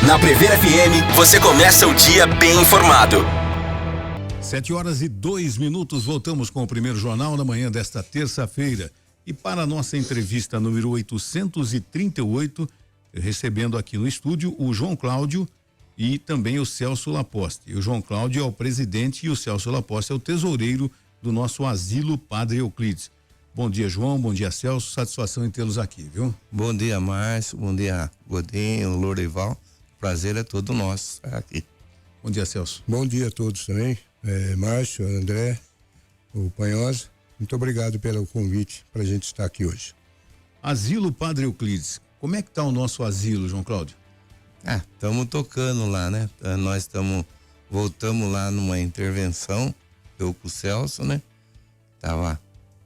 Na Prever FM, você começa o dia bem informado. 7h02, voltamos com o primeiro jornal da manhã desta terça-feira. E para a nossa entrevista número 838, recebendo aqui no estúdio o João Cláudio e também o Celso Laposte. O João Cláudio é o presidente e o Celso Laposte é o tesoureiro do nosso asilo Padre Euclides. Bom dia, João, bom dia, Celso, satisfação em tê-los aqui, viu? Bom dia, Márcio, bom dia, Godinho, Lourival, prazer é todo nosso estar aqui. Bom dia, Celso. Bom dia a todos também, Márcio, André, o Panhosa, muito obrigado pelo convite para a gente estar aqui hoje. Asilo Padre Euclides, como é que tá o nosso asilo, João Cláudio? Estamos tocando lá, né? Nós voltamos lá numa intervenção, eu com o Celso, né? Tava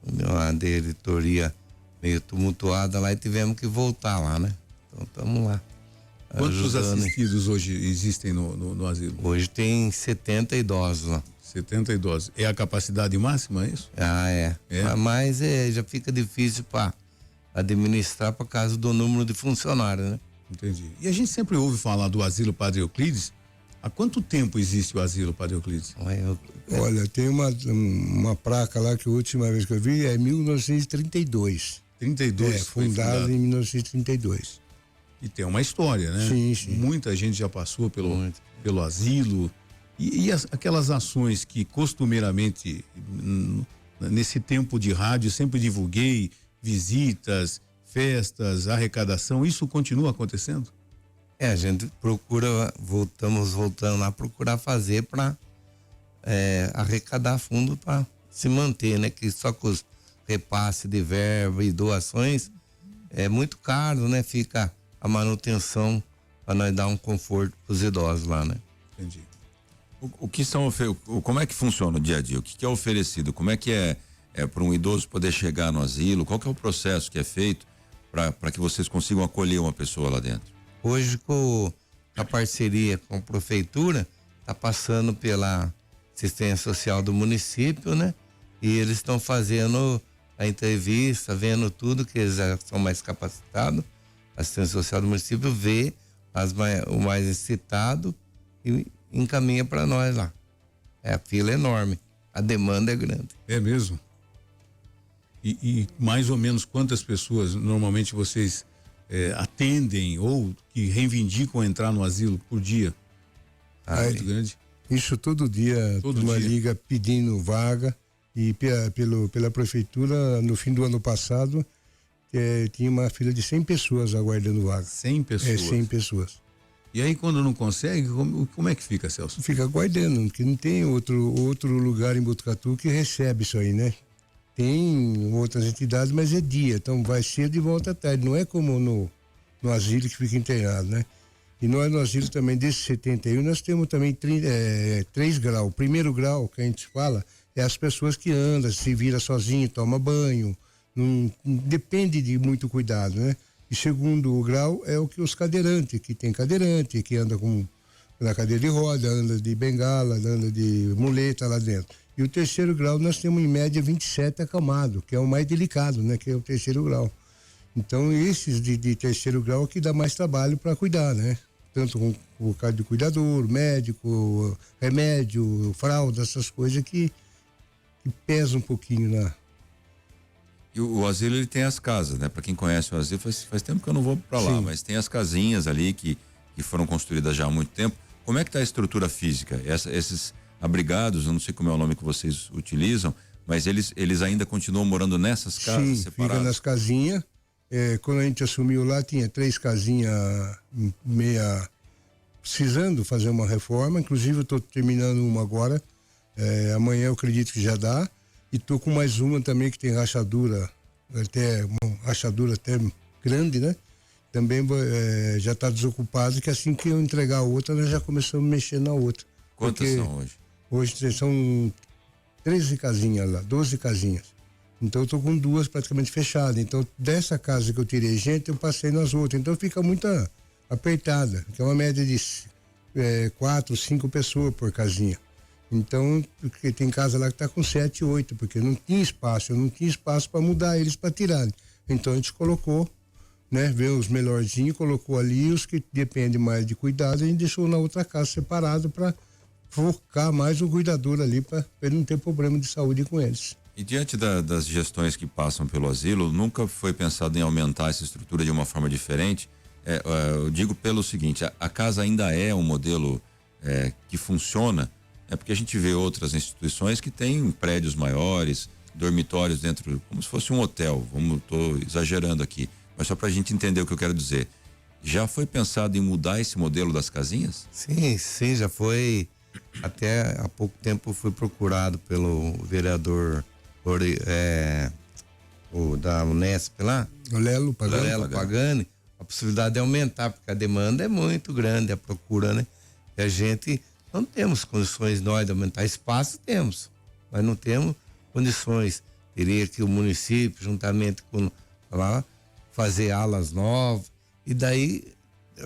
uma diretoria meio tumultuada lá e tivemos que voltar lá, né? Então estamos lá. Quantos assistidos hoje existem no asilo? Hoje tem 70 idosos lá. 70 idosos. É a capacidade máxima, é isso? É. Mas já fica difícil para administrar por causa do número de funcionários, né? Entendi. E a gente sempre ouve falar do asilo Padre Euclides. Há quanto tempo existe o asilo Padre Euclides? Olha, tem uma placa lá que a última vez que eu vi é 1932. 32? Fundado em 1932. E tem uma história, né? Sim. Muita gente já passou pelo asilo. E aquelas ações que costumeiramente, nesse tempo de rádio, sempre divulguei, visitas, festas, arrecadação, isso continua acontecendo? A gente voltando lá, procurar fazer para arrecadar fundo para se manter, né? Que só com os repasses de verba e doações é muito caro, né? Fica a manutenção para nós dar um conforto para os idosos lá, né? Entendi. Como é que funciona o dia a dia? O que é oferecido? Como é que é para um idoso poder chegar no asilo? Qual que é o processo que é feito para que vocês consigam acolher uma pessoa lá dentro? Hoje, com a parceria com a prefeitura, está passando pela assistência social do município, né? E eles estão fazendo a entrevista, vendo tudo, que eles já são mais capacitados. A assistência social do município vê o mais excitado e encaminha para nós lá. A fila é enorme, a demanda é grande. É mesmo? E mais ou menos quantas pessoas normalmente vocês atendem ou que reivindicam entrar no asilo por dia? Muito grande. Isso todo dia, uma liga pedindo vaga e pela prefeitura, no fim do ano passado, tinha uma fila de 100 pessoas aguardando vaga. 100 pessoas? 100 pessoas. E aí quando não consegue, como é que fica, Celso? Fica aguardando, porque não tem outro lugar em Botucatu que recebe isso aí, né? Tem outras entidades, mas é dia, então vai cedo e volta à tarde, não é como no asilo que fica internado, né? E nós no asilo também, desde 71, nós temos também 3 graus. O primeiro grau que a gente fala é as pessoas que andam, se vira sozinho, toma banho, não depende de muito cuidado, né? E segundo grau é o que os cadeirantes, que tem cadeirante, que anda na cadeira de roda, anda de bengala, anda de muleta lá dentro. E o terceiro grau nós temos em média 27 acamados, que é o mais delicado, né? Que é o terceiro grau. Então esses de terceiro grau é que dá mais trabalho para cuidar, né? Tanto com o caso de cuidador, médico, remédio, fralda, essas coisas que pesam um pouquinho na... E o asilo, ele tem as casas, né? Para quem conhece o asilo, faz tempo que eu não vou para lá, mas tem as casinhas ali que foram construídas já há muito tempo. Como é que tá a estrutura física? Esses abrigados, eu não sei como é o nome que vocês utilizam, mas eles ainda continuam morando nessas casas separadas? Fica nas casinhas. Quando a gente assumiu lá, tinha 3 casinhas meia precisando fazer uma reforma. Inclusive, eu estou terminando uma agora. Amanhã eu acredito que já dá. E tô com mais uma também que tem rachadura, uma rachadura até grande, né? Também já está desocupado, que assim que eu entregar a outra, nós já começamos a mexer na outra. Quantas são hoje? Hoje são 13 casinhas lá, 12 casinhas. Então eu tô com 2 praticamente fechadas. Então dessa casa que eu tirei gente, eu passei nas outras. Então fica muito apertada, que é uma média de 4, 5 pessoas por casinha. Então, porque tem casa lá que está com 7, 8, porque não tinha espaço, eu não tinha espaço para mudar eles para tirarem. Então a gente colocou né? Vê os melhorzinhos, colocou ali, os que dependem mais de cuidado, a gente deixou na outra casa separado para focar mais o cuidador ali, para ele não ter problema de saúde com eles. E diante das gestões que passam pelo asilo, nunca foi pensado em aumentar essa estrutura de uma forma diferente? Eu digo pelo seguinte, a casa ainda é um modelo que funciona, porque a gente vê outras instituições que têm prédios maiores, dormitórios dentro, como se fosse um hotel, tô exagerando aqui, mas só para a gente entender o que eu quero dizer. Já foi pensado em mudar esse modelo das casinhas? Sim, já foi. Até há pouco tempo fui procurado pelo vereador o da Unesp lá, O Lelo Pagani, a possibilidade de aumentar, porque a demanda é muito grande, a procura, né? E a gente não temos condições nós de aumentar espaço, temos, mas não temos condições. Teria que o município, juntamente com lá, fazer alas novas, e daí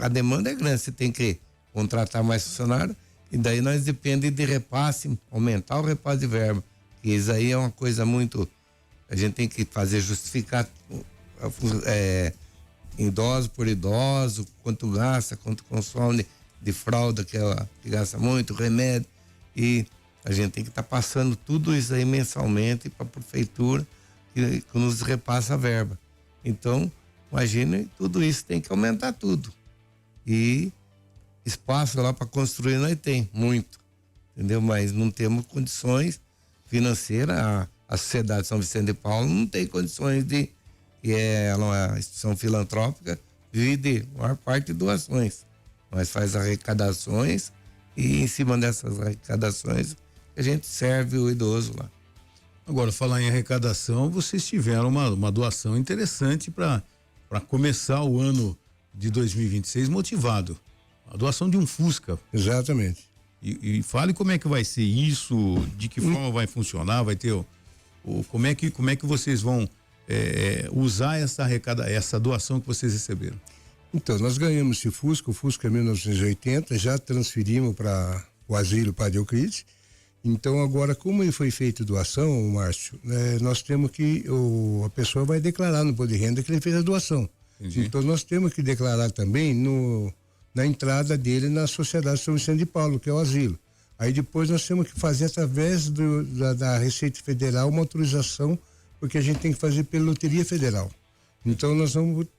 a demanda é grande, você tem que contratar mais funcionários, e daí nós depende de repasse, aumentar o repasse de verba. E isso aí é uma coisa muito, a gente tem que fazer justificar idoso por idoso, quanto gasta, quanto consome de fralda, que gasta muito, remédio, e a gente tem que estar passando tudo isso aí mensalmente para a prefeitura que nos repassa a verba. Então, imagine, tudo isso tem que aumentar tudo. E espaço lá para construir nós tem muito, entendeu? Mas não temos condições financeiras. A Sociedade São Vicente de Paulo não tem condições de, que é uma instituição filantrópica, vive de maior parte de doações. Nós faz arrecadações e em cima dessas arrecadações a gente serve o idoso lá. Agora, falar em arrecadação, vocês tiveram uma doação interessante para começar o ano de 2026 motivado. A doação de um Fusca. Exatamente. E fale como é que vai ser isso, de que forma vai funcionar, vai ter como é que vocês vão usar essa doação que vocês receberam. Então, nós ganhamos esse Fusca, o Fusca 1980, já transferimos para o asilo Padre Euclides. Então, agora, como ele foi feito doação, Márcio, nós temos que, a pessoa vai declarar no Imposto de Renda que ele fez a doação. Entendi. Então, nós temos que declarar também na entrada dele na Sociedade São Vicente de Paulo, que é o asilo. Aí depois nós temos que fazer através da Receita Federal uma autorização, porque a gente tem que fazer pela Loteria Federal. Então, nós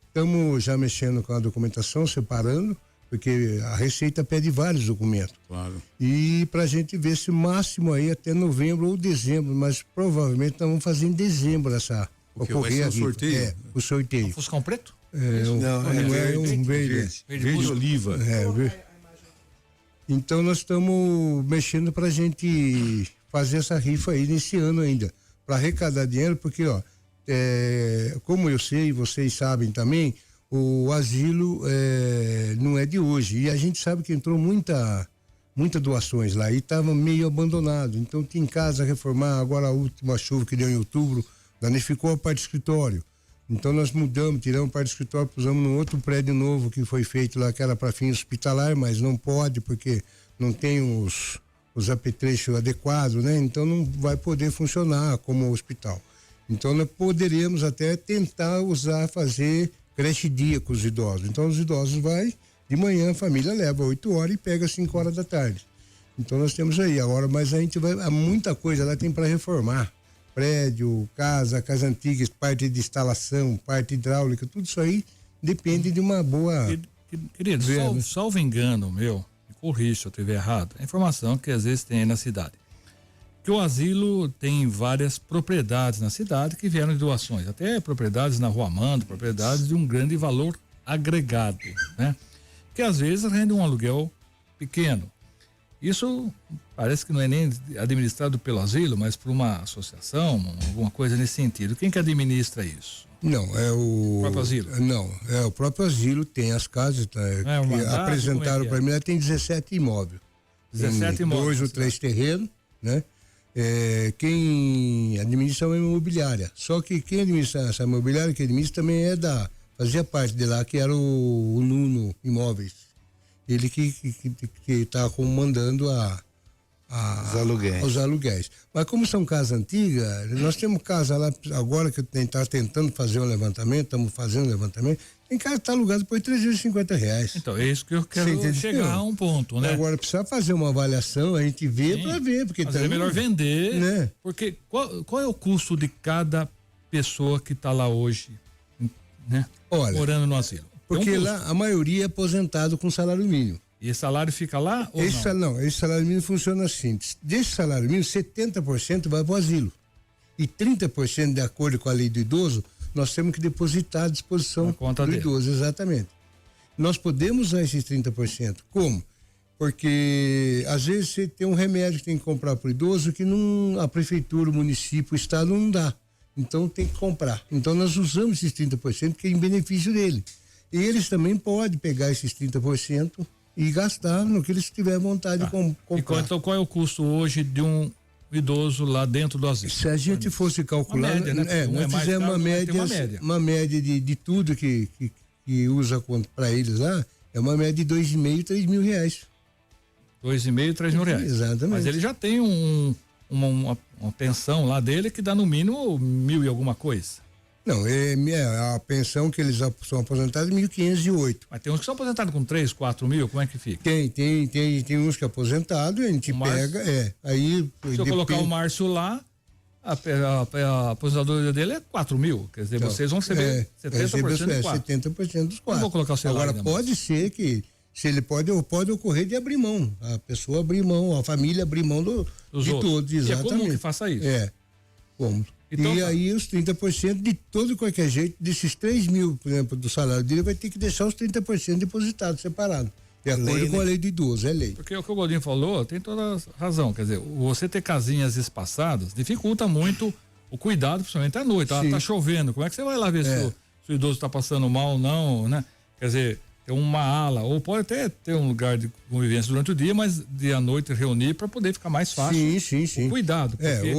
estamos já mexendo com a documentação, separando, porque a Receita pede vários documentos. Claro. E para a gente ver se máximo aí até novembro ou dezembro, mas provavelmente nós vamos fazer em dezembro essa ocorrer aqui. Sorteio? O sorteio. Um Fuscão preto? Um verde oliva. Então nós estamos mexendo para a gente fazer essa rifa aí nesse ano ainda, para arrecadar dinheiro, porque como eu sei, vocês sabem também, o asilo não é de hoje, e a gente sabe que entrou muita doações lá e estava meio abandonado, então tinha casa a reformar. Agora a última chuva que deu em outubro danificou a parte do escritório, então nós mudamos, tiramos a parte do escritório, pusemos num outro prédio novo que foi feito lá, que era para fim hospitalar, mas não pode porque não tem os apetrechos adequados, né? Então não vai poder funcionar como hospital. Então nós poderíamos até tentar fazer creche dia com os idosos. Então os idosos vai de manhã, a família leva 8 horas e pega 5 horas da tarde. Então nós temos aí agora, mas a gente há muita coisa lá tem para reformar. Prédio, casa antiga, parte de instalação, parte hidráulica, tudo isso aí depende de uma boa... Querido, salvo engano meu, me corrija se eu estiver errado, a informação que às vezes tem aí na cidade, que o asilo tem várias propriedades na cidade que vieram de doações, até propriedades na Rua Amando, propriedades de um grande valor agregado, né? Que às vezes rende um aluguel pequeno. Isso parece que não é nem administrado pelo asilo, mas por uma associação, alguma coisa nesse sentido. Quem que administra isso? Não, é o próprio asilo? Não, o próprio asilo tem as casas, que apresentaram para mim, tem 17 imóveis. 17 imóveis. 2 ou 3 terrenos, né? Quem administra é uma imobiliária. Só que quem administra essa imobiliária, que administra também fazia parte de lá, que era o Nuno Imóveis. Ele que está comandando os aluguéis. Mas como são casas antigas, nós temos casa lá, agora que está tentando fazer um levantamento, estamos fazendo um levantamento, tem casa que está alugada por R$350. Então, é isso que eu quero chegar a um ponto, né? Agora, precisa fazer uma avaliação, a gente vê para ver. Porque mas é melhor vender, né? Porque qual é o custo de cada pessoa que está lá hoje, né? Olha, morando no asilo? Porque lá a maioria é aposentado com salário mínimo. E esse salário fica lá ou não? Esse salário mínimo funciona assim. Desse salário mínimo, 70% vai para o asilo. E 30%, de acordo com a lei do idoso, nós temos que depositar à disposição do idoso. Exatamente. Nós podemos usar esses 30%. Como? Porque às vezes você tem um remédio que tem que comprar para o idoso que a prefeitura, o município, o estado não dá. Então tem que comprar. Então nós usamos esses 30% que é em benefício dele. E eles também podem pegar esses 30% e gastar no que eles tiverem vontade de comprar. Então qual é o custo hoje de um idoso lá dentro do asilo? Se a gente fosse calcular, média, né? nós fizemos uma média de tudo que usa para eles lá, é uma média de R$2.500, R$3.000. R$2.500, R$3.000. Exatamente. Mas ele já tem uma pensão lá dele que dá no mínimo 1.000 e alguma coisa. Não, a pensão que eles são aposentados é 1.508. Mas tem uns que são aposentados com 3, 4 mil, como é que fica? Tem uns que é aposentado, a gente pega, aí... Se eu colocar o Márcio lá, a aposentadoria dele é 4 mil, quer dizer, então, vocês vão receber 70% dos 4. 70% dos 4. Não vou colocar o celular. Agora, pode ser que, se ele pode ocorrer de abrir mão, a pessoa abrir mão, a família abrir mão de todos, exatamente. E é comum que faça isso. Como? Então, e aí os 30% de todo qualquer jeito, desses 3 mil, por exemplo, do salário dele, vai ter que deixar os 30% depositados, separados. De acordo com a lei do idoso, é lei. Porque o que o Godinho falou tem toda a razão, quer dizer, você ter casinhas espaçadas dificulta muito o cuidado, principalmente à noite, tá chovendo, como é que você vai lá ver se o idoso está passando mal ou não, né? Quer dizer, ter uma ala, ou pode até ter um lugar de convivência durante o dia, mas de à noite reunir para poder ficar mais fácil o cuidado. Porque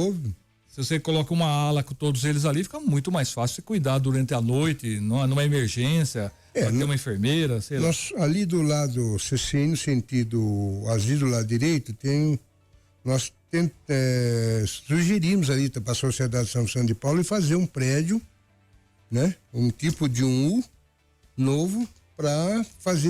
se você coloca uma ala com todos eles ali, fica muito mais fácil você cuidar durante a noite, numa emergência, ter uma enfermeira, sei lá. Ali do lado CCI, no sentido asilo do lado direito, nós sugerimos ali para a Sociedade São Vicente de Paulo fazer um prédio, né? Um tipo de U novo para fazer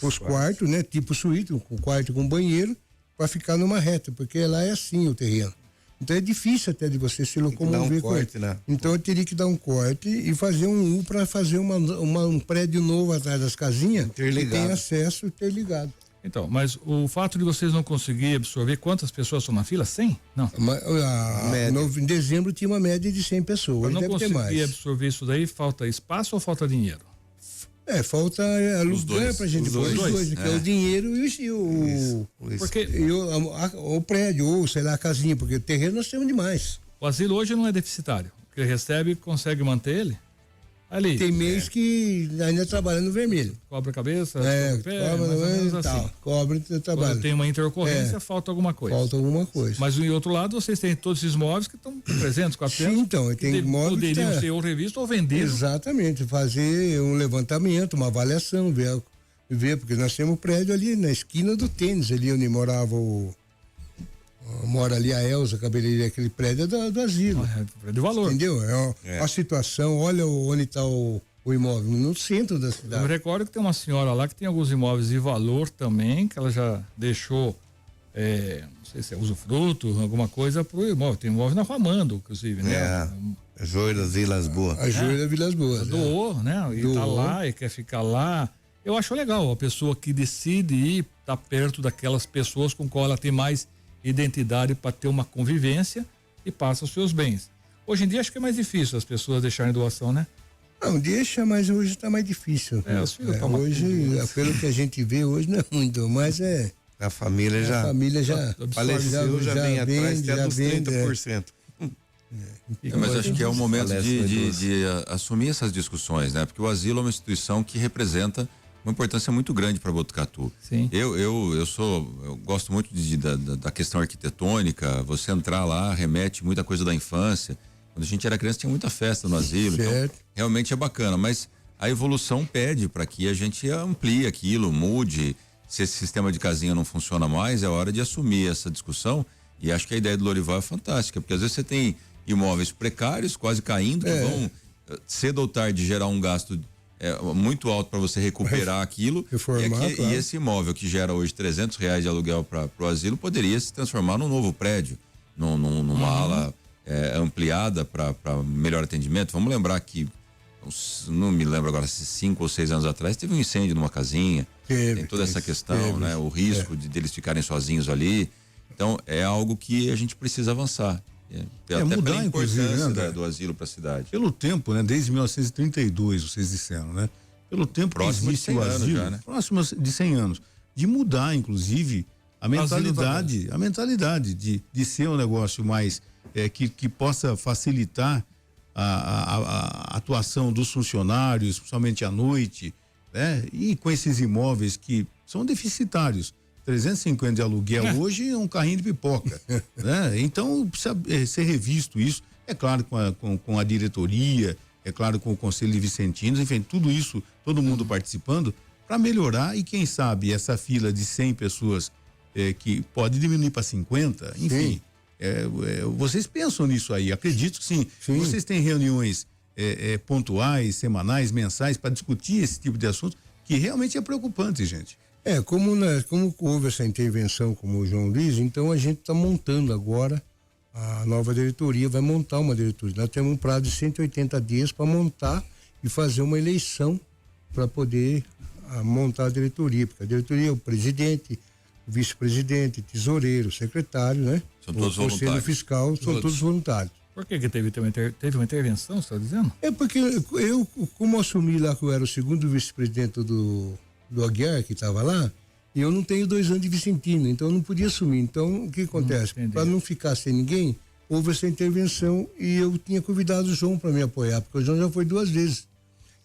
os quartos, né? Tipo suíte, um quarto com banheiro, para ficar numa reta, porque lá é assim o terreno. Então é difícil até de você se locomover com ele. Né? Então eu teria que dar um corte e fazer um U para fazer um prédio novo atrás das casinhas que tem acesso interligado. Então, mas o fato de vocês não conseguir absorver quantas pessoas estão na fila? 100? Não. Em dezembro tinha uma média de 100 pessoas. Para não deve ter conseguir mais. absorver isso daí, falta espaço ou falta dinheiro? Falta lugar pra gente pôr os dois, que é o dinheiro o prédio, ou sei lá, a casinha, porque o terreno nós temos demais. O asilo hoje não é deficitário. O que ele recebe, consegue manter ele? Ali. Tem mês que ainda trabalha no vermelho. Cobra a cabeça, cobra e trabalha. Quando tem uma intercorrência, falta alguma coisa. Mas em outro lado, vocês têm todos esses imóveis que estão 300, 400. Sim, então, tem imóveis que poderiam ser ou revistos ou vendidos. Exatamente, fazer um levantamento, uma avaliação, ver, porque nós temos um prédio ali na esquina do tênis, ali onde mora ali a Elza, cabeleireira, aquele prédio é do asilo. É de valor. Entendeu? A situação, olha onde está o imóvel, no centro da cidade. Eu recordo que tem uma senhora lá que tem alguns imóveis de valor também, que ela já deixou, não sei se é usufruto, alguma coisa pro imóvel. Tem imóvel na Rua Mando, inclusive, né? A Joia das Vilas Boas. A Joia das Vilas Boas. Doou, né? E tá lá e quer ficar lá. Eu acho legal a pessoa que decide ir tá perto daquelas pessoas com qual ela tem mais identidade para ter uma convivência e passa os seus bens. Hoje em dia acho que é mais difícil as pessoas deixarem doação, né? Não, deixa, mas hoje está mais difícil. Hoje, pelo que a gente vê hoje não é muito, mas a família já faleceu, já vem atrás até dos 30%. Mas acho que é o momento de assumir essas discussões, né? Porque o asilo é uma instituição que representa uma importância muito grande para Botucatu. Sim. Eu gosto muito da questão arquitetônica. Você entrar lá remete muita coisa da infância. Quando a gente era criança tinha muita festa no asilo, então realmente é bacana, mas a evolução pede para que a gente amplie aquilo, mude se esse sistema de casinha não funciona mais, é hora de assumir essa discussão. E acho que a ideia do Lorival é fantástica, porque às vezes você tem imóveis precários, quase caindo, que vão cedo ou tarde gerar um gasto muito alto para você recuperar aquilo. Reformar, E esse imóvel que gera hoje R$300 de aluguel para o asilo poderia se transformar num novo prédio, numa ala ampliada para melhor atendimento. Vamos lembrar que, não me lembro agora, se 5 ou 6 anos atrás teve um incêndio numa casinha. Tem toda essa questão, né? O risco deles ficarem sozinhos ali. Então é algo que a gente precisa avançar. Até mudar, pela importância né, do asilo para a cidade. Pelo tempo, né? Desde 1932, vocês disseram, né? Pelo tempo Próximo que existe de 100 o anos asilo, já, né? próximo de 100 anos, de mudar, inclusive, a mentalidade de ser um negócio mais que possa facilitar a atuação dos funcionários, principalmente à noite, né? E com esses imóveis que são deficitários. 350 de aluguel hoje é um carrinho de pipoca, né? Então precisa ser revisto isso, é claro com a diretoria, é claro com o Conselho de Vicentinos, enfim, tudo isso, todo mundo participando para melhorar e quem sabe essa fila de 100 pessoas que pode diminuir para 50, enfim, vocês pensam nisso aí, acredito que sim. Vocês têm reuniões pontuais, semanais, mensais para discutir esse tipo de assunto que realmente é preocupante, gente. Como houve essa intervenção, como o João diz, então a gente está montando agora a nova diretoria, vai montar uma diretoria. Nós temos um prazo de 180 dias para montar e fazer uma eleição para poder montar a diretoria, porque a diretoria é o presidente, o vice-presidente, tesoureiro, secretário, né? São todos o Conselho voluntários. Fiscal, são todos voluntários. Por que teve uma intervenção, você está dizendo? Porque eu, como assumi lá que eu era o segundo vice-presidente do Aguiar, que estava lá, e eu não tenho 2 anos de Vicentino, então eu não podia assumir. Então, o que acontece? Para não ficar sem ninguém, houve essa intervenção e eu tinha convidado o João para me apoiar, porque o João já foi 2 vezes.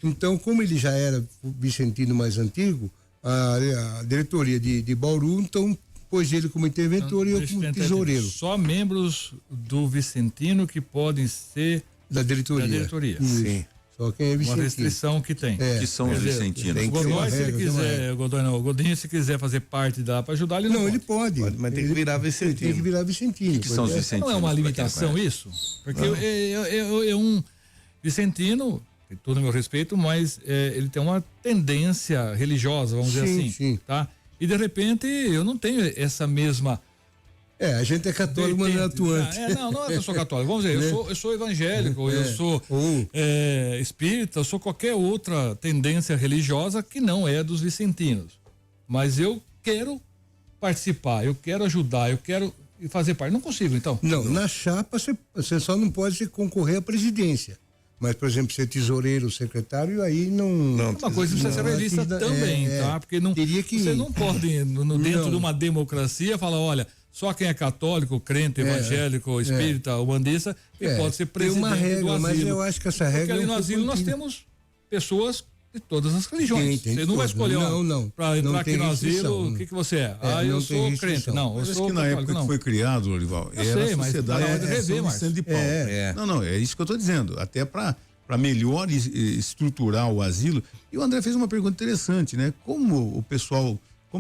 Então, como ele já era o Vicentino mais antigo, a diretoria de Bauru, então pôs ele como interventor e eu como tesoureiro. Só membros do Vicentino que podem ser da diretoria. Sim. Só quem é Vicentino. Uma restrição que tem. Que são os vicentinos. O Godoy, se ele quiser, o Godinho, se quiser fazer parte da para ajudar, ele não ele pode. Mas tem que virar Vicentino. Tem que virar Vicentino. Que são os vicentinos? Não é uma limitação isso? Porque é um Vicentino, com todo o meu respeito, mas ele tem uma tendência religiosa, vamos dizer assim. Sim. Tá? E de repente eu não tenho essa mesma. A gente é católico, mas não é atuante. Não é que eu sou católico. Vamos dizer, eu sou evangélico, eu sou espírita, eu sou qualquer outra tendência religiosa que não é dos vicentinos. Mas eu quero participar, eu quero ajudar, eu quero fazer parte. Não consigo, então? Não, na chapa você só não pode concorrer à presidência. Mas, por exemplo, ser tesoureiro, secretário, aí não. Uma coisa precisa ser revista também, tá? Porque você não pode, dentro de uma democracia, falar, olha, só quem é católico, crente, evangélico, espírita, umbandista, que pode ser presidente uma regra, do asilo. Mas eu acho que essa regra. Porque ali no asilo nós temos pessoas de todas as religiões. Você não vai escolher para entrar aqui no asilo, o que você é? Eu sou crente. Não, eu sou que na época que foi criado, Lorival, era a sociedade de Paulo. Não, é isso que eu estou dizendo. Até para melhor estruturar o asilo. E o André fez uma pergunta interessante, né? Como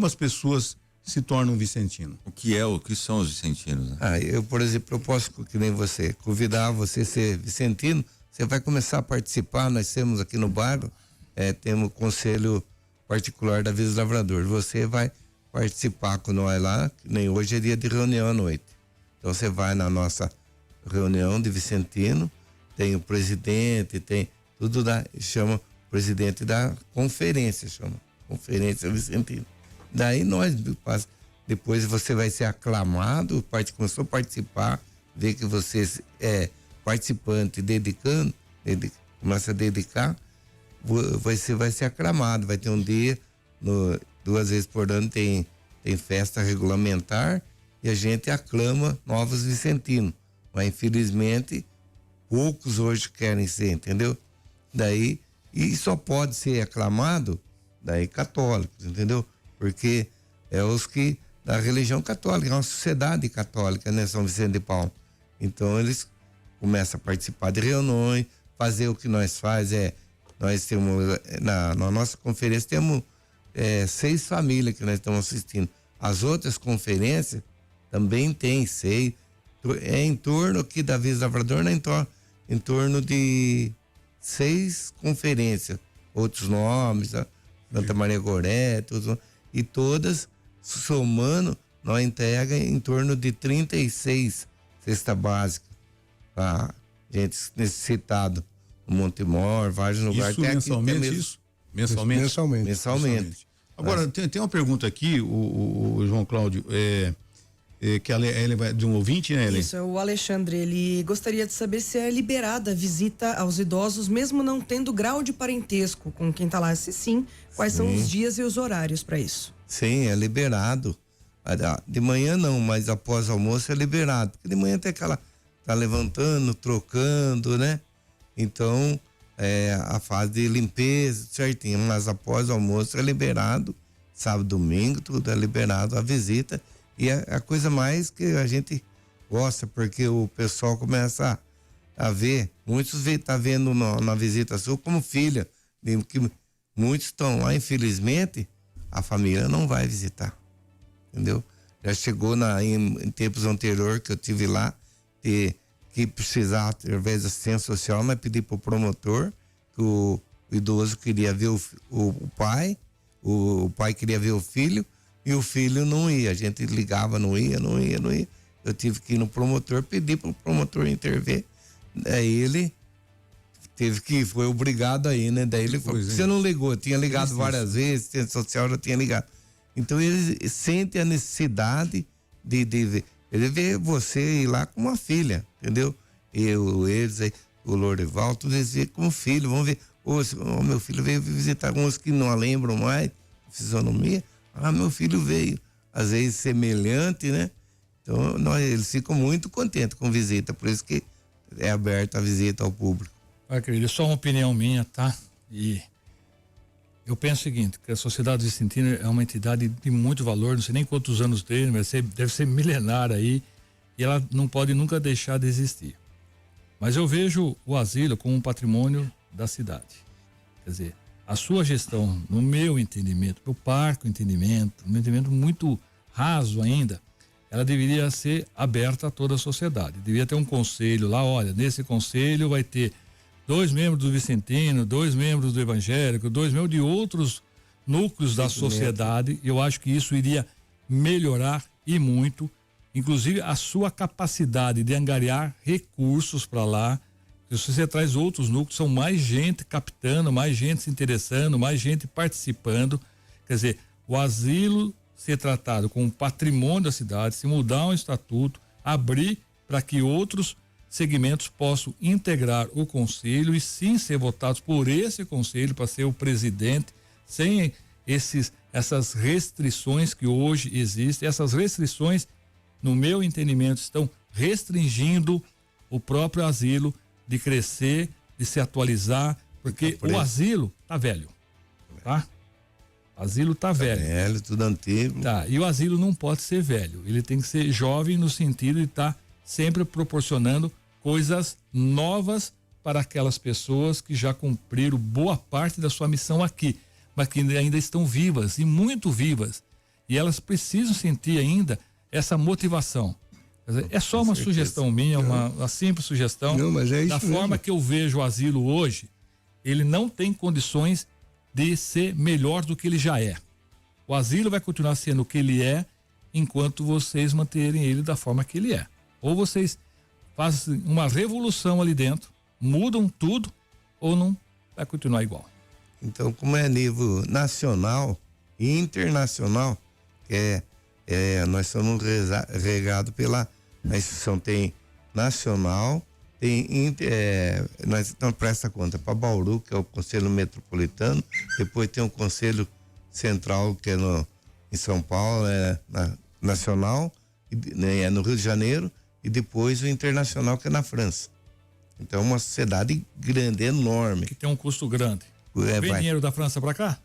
as pessoas se tornam vicentino? O que são os vicentinos? Né? Eu, por exemplo, eu posso, que nem você, convidar você a ser vicentino, você vai começar a participar, nós temos aqui no bairro, temos o conselho particular da Vila do Lavrador, você vai participar com nós lá, que nem hoje é dia de reunião à noite, então você vai na nossa reunião de vicentino, tem o presidente, tem tudo chama presidente da conferência, chama Conferência Vicentina. Daí depois você vai ser aclamado, começou a participar, ver que você é participante, começa a dedicar, você vai ser aclamado, vai ter um dia, 2 vezes por ano tem festa regulamentar e a gente aclama novos vicentinos, mas infelizmente poucos hoje querem ser, entendeu? Daí, e só pode ser aclamado católicos, entendeu? Porque é os que da religião católica, é uma sociedade católica, né? São Vicente de Paulo. Então eles começam a participar de reuniões, fazer o que nós nós temos, na nossa conferência temos 6 famílias que nós estamos assistindo. As outras conferências também tem 6. É em torno aqui da Vila Lavrador, né? Em torno de 6 conferências. Outros nomes, Santa Maria Goré, e todas somando, nós entrega em torno de 36 cesta básica para gente necessitada no Montemor, vários lugares. Isso mensalmente, isso? Mensalmente. Agora, tem uma pergunta aqui, o João Cláudio, que ela vai de um ouvinte, né, Ellen? Isso, é o Alexandre. Ele gostaria de saber se é liberada a visita aos idosos, mesmo não tendo grau de parentesco com quem está lá. Se sim, quais são os dias e os horários para isso? Sim, é liberado. De manhã não, mas após o almoço é liberado. Porque de manhã tem aquela, tá levantando, trocando, né? Então, a fase de limpeza, certinho. Mas após o almoço é liberado. Sábado, domingo, tudo é liberado a visita. E é a coisa mais que a gente gosta, porque o pessoal começa a ver, muitos tá vendo na visita sua como filha, que muitos estão lá, infelizmente, a família não vai visitar, entendeu? Já chegou em tempos anteriores que eu tive lá, que precisava, através da assistência social, mas pedir pro promotor, que o idoso queria ver o pai queria ver o filho, e o filho não ia, a gente ligava, não ia. Eu tive que ir no promotor, pedir pro promotor intervir. Daí ele foi obrigado aí, né? Daí ele falou, você não ligou, tinha ligado várias vezes, assistência social já tinha ligado. Então ele sente a necessidade de ver você ir lá com uma filha, entendeu? Eles aí, o Lorival, tudo eles veem como filho, vamos ver, meu filho veio visitar alguns que não lembram mais, fisionomia. Meu filho veio, às vezes semelhante, né? Então, eles ficam muito contentes com visita, por isso que é aberta a visita ao público. Querido, só uma opinião minha, tá? E eu penso o seguinte, que a Sociedade Vicentina é uma entidade de muito valor, não sei nem quantos anos tem, mas deve ser milenária aí, e ela não pode nunca deixar de existir. Mas eu vejo o asilo como um patrimônio da cidade. Quer dizer, a sua gestão, no meu entendimento, meu parco entendimento, um entendimento muito raso ainda, ela deveria ser aberta a toda a sociedade. Deveria ter um conselho lá, olha, nesse conselho vai ter 2 membros do Vicentino, 2 membros do Evangélico, 2 membros de outros núcleos da sociedade. Eu acho que isso iria melhorar e muito, inclusive a sua capacidade de angariar recursos para lá. Se você traz outros núcleos, são mais gente captando, mais gente se interessando, mais gente participando. Quer dizer, o asilo ser tratado como patrimônio da cidade, se mudar um estatuto, abrir para que outros segmentos possam integrar o conselho e sim ser votados por esse conselho para ser o presidente, sem essas restrições que hoje existem. Essas restrições, no meu entendimento, estão restringindo o próprio asilo de crescer, de se atualizar, porque o asilo tá velho, tá? O asilo tá velho. Velho, tudo antigo. Tá, e o asilo não pode ser velho, ele tem que ser jovem no sentido de estar sempre proporcionando coisas novas para aquelas pessoas que já cumpriram boa parte da sua missão aqui, mas que ainda estão vivas e muito vivas, e elas precisam sentir ainda essa motivação. É só uma sugestão minha, uma simples sugestão. Não, mas é isso da forma mesmo. que eu vejo o asilo hoje, ele não tem condições de ser melhor do que ele já é. O asilo vai continuar sendo o que ele é enquanto vocês manterem ele da forma que ele é. Ou vocês fazem uma revolução ali dentro, mudam tudo, ou não vai continuar igual. Então, como é nível nacional e internacional, nós somos regados pela instituição, tem nacional, nós estamos presta conta para Bauru, que é o Conselho Metropolitano, depois tem o Conselho Central, que é em São Paulo, nacional, no Rio de Janeiro, e depois o internacional, que é na França. Então é uma sociedade grande, enorme. Que tem um custo grande. Vem dinheiro da França para cá?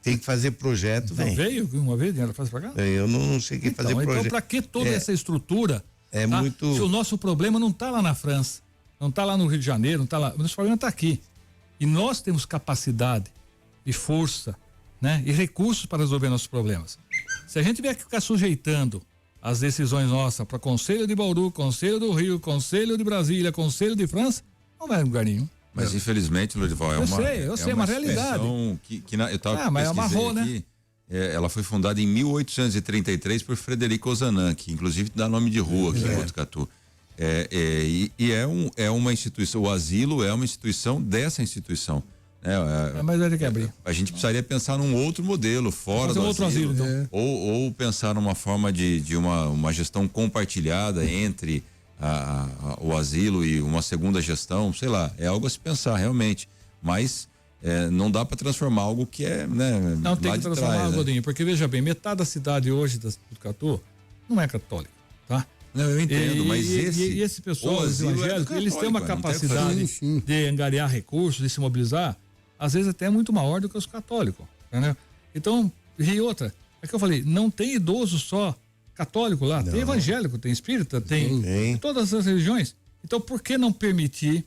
Tem que fazer projeto, vem. Veio uma vez dinheiro da França para cá? Eu não cheguei a fazer projeto. Então para que toda essa estrutura? É tá? muito. Se o nosso problema não está lá na França, não está lá no Rio de Janeiro, não está lá, o nosso problema está aqui. E nós temos capacidade e força né? E recursos para resolver nossos problemas. Se a gente tiver que ficar sujeitando as decisões nossas para Conselho de Bauru, Conselho do Rio, Conselho de Brasília, Conselho de França, não vai a lugar nenhum. Mas infelizmente, Lorival, Eu sei, é uma realidade. Eu tava mas pesquisei amarrou, aqui, né? ela foi fundada em 1833 por Frederico Ozanam, que inclusive dá nome de rua aqui em Botucatu. É uma instituição, o asilo é uma instituição dessa instituição. Mas vai ter que abrir. A gente precisaria pensar num outro modelo fora do outro asilo, então. ou pensar numa forma de uma gestão compartilhada entre o asilo e uma segunda gestão, sei lá, é algo a se pensar realmente, mas não dá para transformar algo que não tem que transformar, Godinho, né? Porque veja bem, metade da cidade hoje da Botucatu não é católica, tá? Não, eu entendo, mas esse pessoal, os evangélicos, eles têm uma capacidade de angariar recursos, de se mobilizar, às vezes até muito maior do que os católicos, entendeu? Então, e outra, é que eu falei, não tem idoso só católico lá, tem evangélico, tem espírita, tem todas as religiões. Então, por que não permitir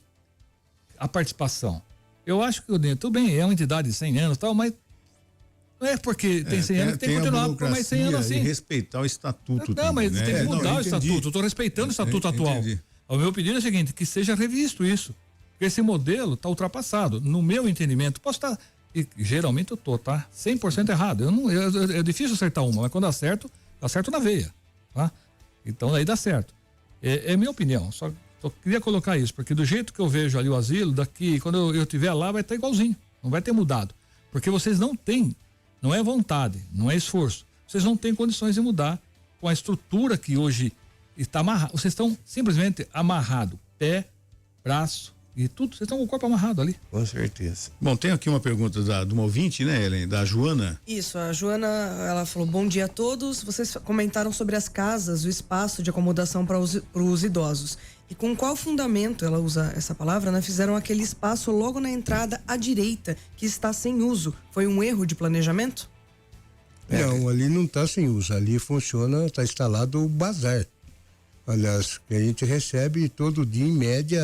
a participação? Eu acho que tudo bem, é uma entidade de 100 anos e tal, mas não é porque tem 100 anos que tem que continuar por mais 100 anos assim. E respeitar o estatuto. Não, mas tem que mudar o estatuto. Eu estou respeitando o estatuto atual. O meu pedido é o seguinte, que seja revisto isso. Porque esse modelo está ultrapassado. No meu entendimento, posso estar, e geralmente eu estou, tá? 100% errado. É difícil acertar uma, mas quando acerto na veia, tá? Então daí dá certo. É minha opinião, só queria colocar isso, porque do jeito que eu vejo ali o asilo, daqui, quando eu estiver lá, vai estar igualzinho, não vai ter mudado. Porque vocês não têm, não é vontade, não é esforço, vocês não têm condições de mudar com a estrutura que hoje está amarrada. Vocês estão simplesmente amarrado, pé, braço e tudo, vocês estão com o corpo amarrado ali. Com certeza. Bom, tem aqui uma pergunta de uma ouvinte, né, Ellen? Da Joana. Isso, a Joana, ela falou, bom dia a todos, vocês comentaram sobre as casas, o espaço de acomodação para os idosos. E com qual fundamento, ela usa essa palavra, né? Fizeram aquele espaço logo na entrada à direita, que está sem uso. Foi um erro de planejamento? Não, ali não está sem uso, ali funciona, está instalado o bazar. Aliás, que a gente recebe todo dia, em média,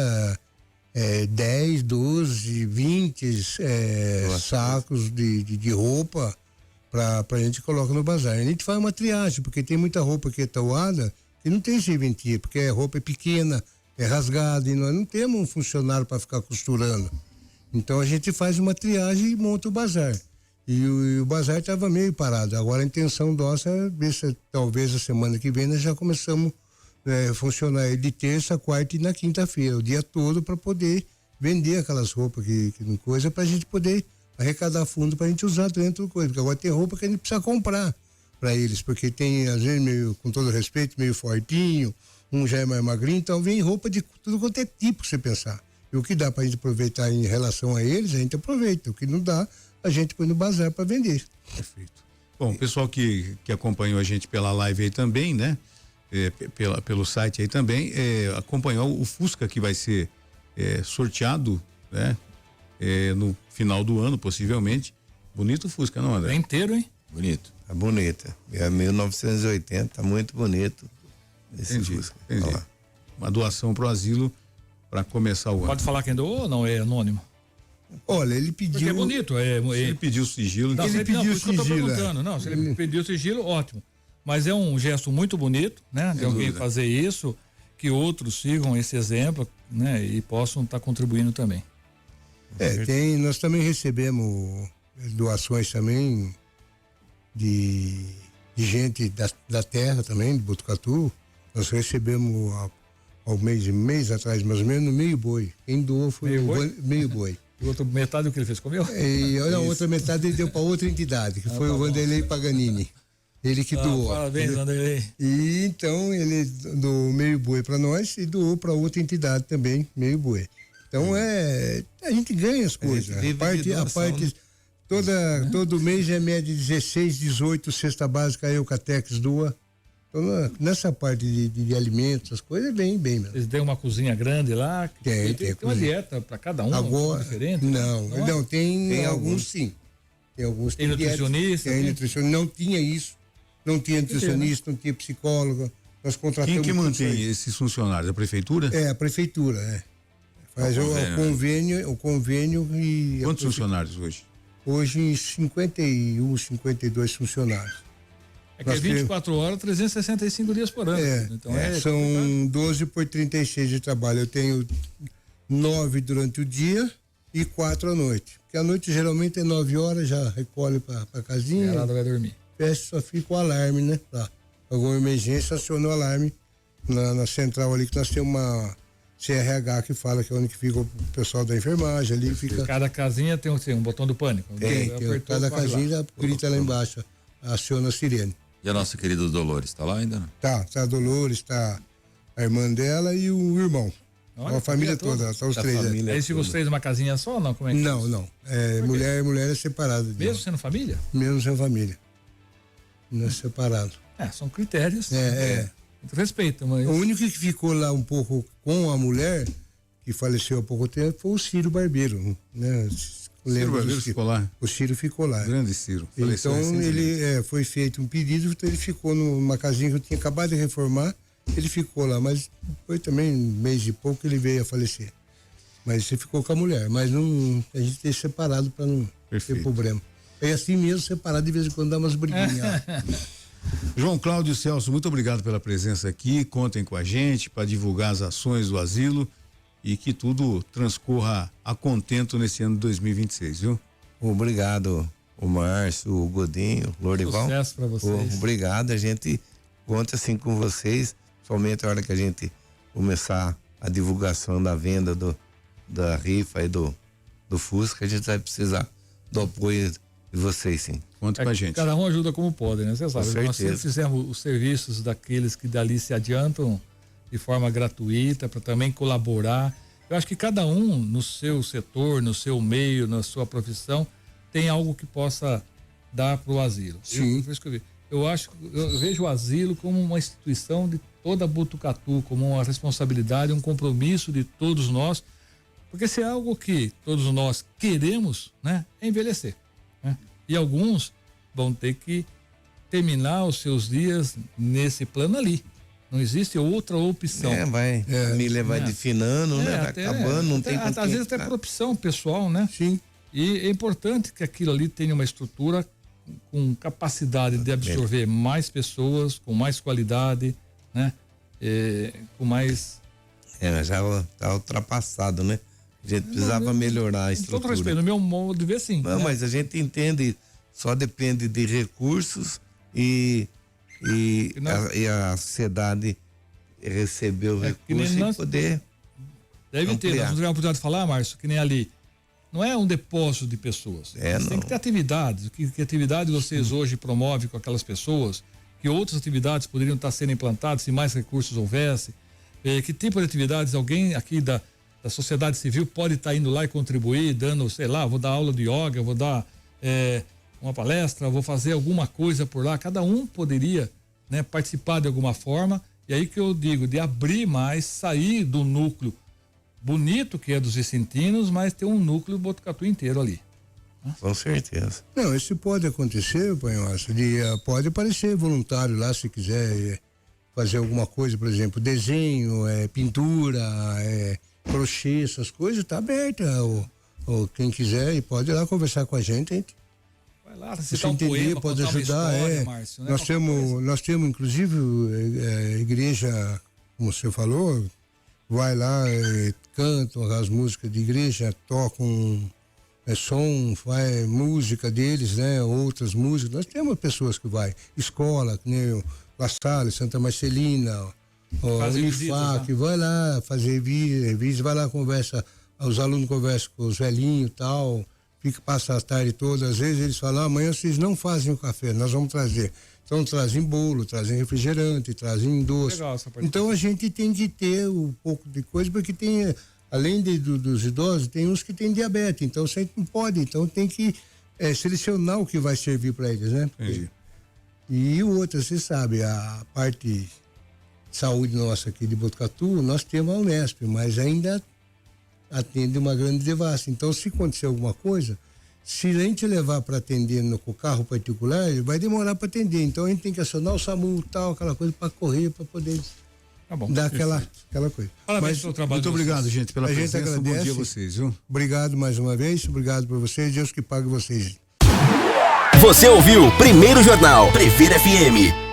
10, 12, 20 sacos de roupa pra gente colocar no bazar. A gente faz uma triagem, porque tem muita roupa que é tauada que não tem serventia, porque a roupa é pequena, é rasgada, e nós não temos um funcionário para ficar costurando. Então a gente faz uma triagem e monta o bazar. E o bazar estava meio parado. Agora a intenção nossa é ver se talvez a semana que vem nós já começamos funcionar ele de terça, quarta e na quinta-feira, o dia todo, para poder vender aquelas roupas que não coisa, para a gente poder arrecadar fundo para a gente usar dentro do coisa. Porque agora tem roupa que a gente precisa comprar para eles, porque tem, às vezes, meio, com todo respeito, meio fortinho, um já é mais magrinho, então vem roupa de tudo quanto é tipo, você pensar. E o que dá para a gente aproveitar em relação a eles, a gente aproveita. O que não dá, a gente põe no bazar para vender. Perfeito. Bom, o pessoal que acompanhou a gente pela live aí também, né? Pelo site aí também, acompanhou o Fusca que vai ser sorteado, né? No final do ano, possivelmente. Bonito o Fusca, não, André? É inteiro, hein? Bonito. Tá bonita. É 1980, tá muito bonito. Entendi. Uma doação pro asilo para começar o ano. Pode falar quem doou ou não? É anônimo? Olha, ele pediu. Porque é bonito. Ele pediu sigilo. Não, Ele pediu sigilo. Eu tô perguntando. É. Não, se ele pediu sigilo, ótimo. Mas é um gesto muito bonito, né? De alguém fazer isso, que outros sigam esse exemplo, né? E possam estar contribuindo também. Nós também recebemos doações também de gente da terra também, de Botucatu. Nós recebemos há um mês atrás, mais ou menos, meio boi. Quem doou foi meio boi. E outra metade do que ele fez comeu? E a outra metade ele deu para outra entidade, que foi o Vanderlei Paganini. Ele que doou. Parabéns, Vanderlei. E então ele doou meio boi para nós e doou para outra entidade também, meio boi. Então a gente ganha as coisas. A parte todo mês é média de 16, 18 cesta básica, a Eucatex doa. Então, nessa parte de alimentos, as coisas é bem mesmo. Eles têm uma cozinha grande lá? Tem uma dieta para cada um? Agora, diferente? Não, tem alguns sim. Tem alguns. Tem nutricionista? Tem nutricionista. Não tinha isso. Não tinha nutricionista, não tinha psicóloga. Nós contratamos. Quem que mantém esses funcionários? A prefeitura? A prefeitura, Faz o convênio e. Quantos funcionários hoje? hoje 51, 52 funcionários. É que é 24 horas, 365 dias por ano. Então são 12 por 36 de trabalho. Eu tenho 9 durante o dia e 4 à noite. Porque à noite geralmente é 9 horas, já recolhe pra casinha. Ela vai dormir. Fecha, só fica o alarme, né? Tá. Alguma emergência, aciona o alarme na central ali, que nós temos uma CRH que fala que é onde que fica o pessoal da enfermagem ali. Fica... Cada casinha tem um botão do pânico. Cada casinha grita lá embaixo, aciona a sirene. E a nossa querida Dolores, tá lá ainda? Não? Tá a Dolores, tá a irmã dela e o irmão. Olha, a família toda, tá os três. Aí se vocês uma casinha só ou não? Como é que não. Mulher é separada. Mesmo sendo família? Mesmo sendo família. Não é separado. São critérios. Muito respeito, mas... O único que ficou lá um pouco com a mulher, que faleceu há pouco tempo, foi o Ciro Barbeiro, né? Ciro Barbeiro ficou lá? O Ciro ficou lá. Grande Ciro. Então ele foi feito um pedido, então ele ficou numa casinha que eu tinha acabado de reformar, ele ficou lá, mas foi também um mês e pouco que ele veio a falecer. Mas ele ficou com a mulher, mas não, a gente tem separado para não ter problema. É assim mesmo, separado, de vez em quando dá umas briguinhas. João Cláudio Celso, muito obrigado pela presença aqui. Contem com a gente para divulgar as ações do asilo e que tudo transcorra a contento nesse ano de 2026, viu? Obrigado, o Márcio, o Godinho, o Lorival. Sucesso para vocês. Obrigado, a gente conta assim com vocês, somente a hora que a gente começar a divulgação da venda da rifa e do Fusca, a gente vai precisar do apoio de vocês, sim. Conta com a gente. Cada um ajuda como pode, né? Você sabe, nós sempre fizemos os serviços daqueles que dali se adiantam de forma gratuita para também colaborar. Eu acho que cada um no seu setor, no seu meio, na sua profissão, tem algo que possa dar para o asilo. Sim. Eu vejo o asilo como uma instituição de toda Botucatu, como uma responsabilidade, um compromisso de todos nós, porque se é algo que todos nós queremos, né, é envelhecer, né? E alguns vão ter que terminar os seus dias nesse plano ali. Não existe outra opção. A família vai definando, né? Vai acabando, não tem às vezes até por opção pessoal, né? Sim. E é importante que aquilo ali tenha uma estrutura com capacidade de absorver mais pessoas, com mais qualidade, né? Com mais... já tá ultrapassado, né? A gente precisava melhorar a estrutura. Com todo respeito, no meu modo de ver, sim. Não, né? Mas a gente entende, só depende de recursos e a sociedade receber o recurso e poder deve ampliar. Nós não tivemos a oportunidade de falar, Márcio, que nem ali. Não é um depósito de pessoas. Tem que ter atividades. Que atividade vocês hoje promovem com aquelas pessoas? Que outras atividades poderiam estar sendo implantadas se mais recursos houvesse? Que tipo de atividades alguém aqui da sociedade civil pode estar indo lá e contribuir, dando, sei lá, vou dar aula de yoga, vou dar uma palestra, vou fazer alguma coisa por lá. Cada um poderia, né, participar de alguma forma. E aí que eu digo, de abrir mais, sair do núcleo bonito que é dos vicentinos, mas ter um núcleo Botucatu inteiro ali. Com certeza. Não, isso pode acontecer, Panhoça, pode aparecer voluntário lá se quiser fazer alguma coisa, por exemplo, desenho, pintura, crochê, essas coisas, tá aberta. Ou quem quiser e pode ir lá conversar com a gente. Vai lá, se entender, pode ajudar. História, Márcio, né? Nós temos, inclusive, igreja, como você falou, vai lá, cantam as músicas de igreja, tocam som, faz música deles, né? Outras músicas. Nós temos pessoas que vai, escola, que nem o La Salle, Santa Marcelina, o Unifac, vai lá fazer visita, vai lá, conversa, os alunos conversam com os velhinhos e tal, passa a tarde toda, às vezes eles falam, amanhã vocês não fazem o café, nós vamos trazer. Então trazem bolo, trazem refrigerante, trazem doce. Então a gente tem que ter um pouco de coisa, porque tem, além dos idosos, tem uns que têm diabetes, então você não pode, então tem que selecionar o que vai servir para eles, né? Entendi. E o outro, você sabe, a parte de saúde nossa aqui de Botucatu, nós temos a Unesp, mas ainda atende uma grande devassa. Então, se acontecer alguma coisa, se a gente levar para atender com o carro particular, vai demorar para atender. Então, a gente tem que acionar o SAMU, tal, aquela coisa para correr, para poder Tá bom. Dá aquela coisa. Parabéns pelo trabalho. Muito obrigado, gente, pela A gente presença. agradece. Bom dia a vocês, viu? Obrigado mais uma vez, obrigado por vocês, Deus que pague vocês. Você ouviu Primeiro Jornal Prefeira FM.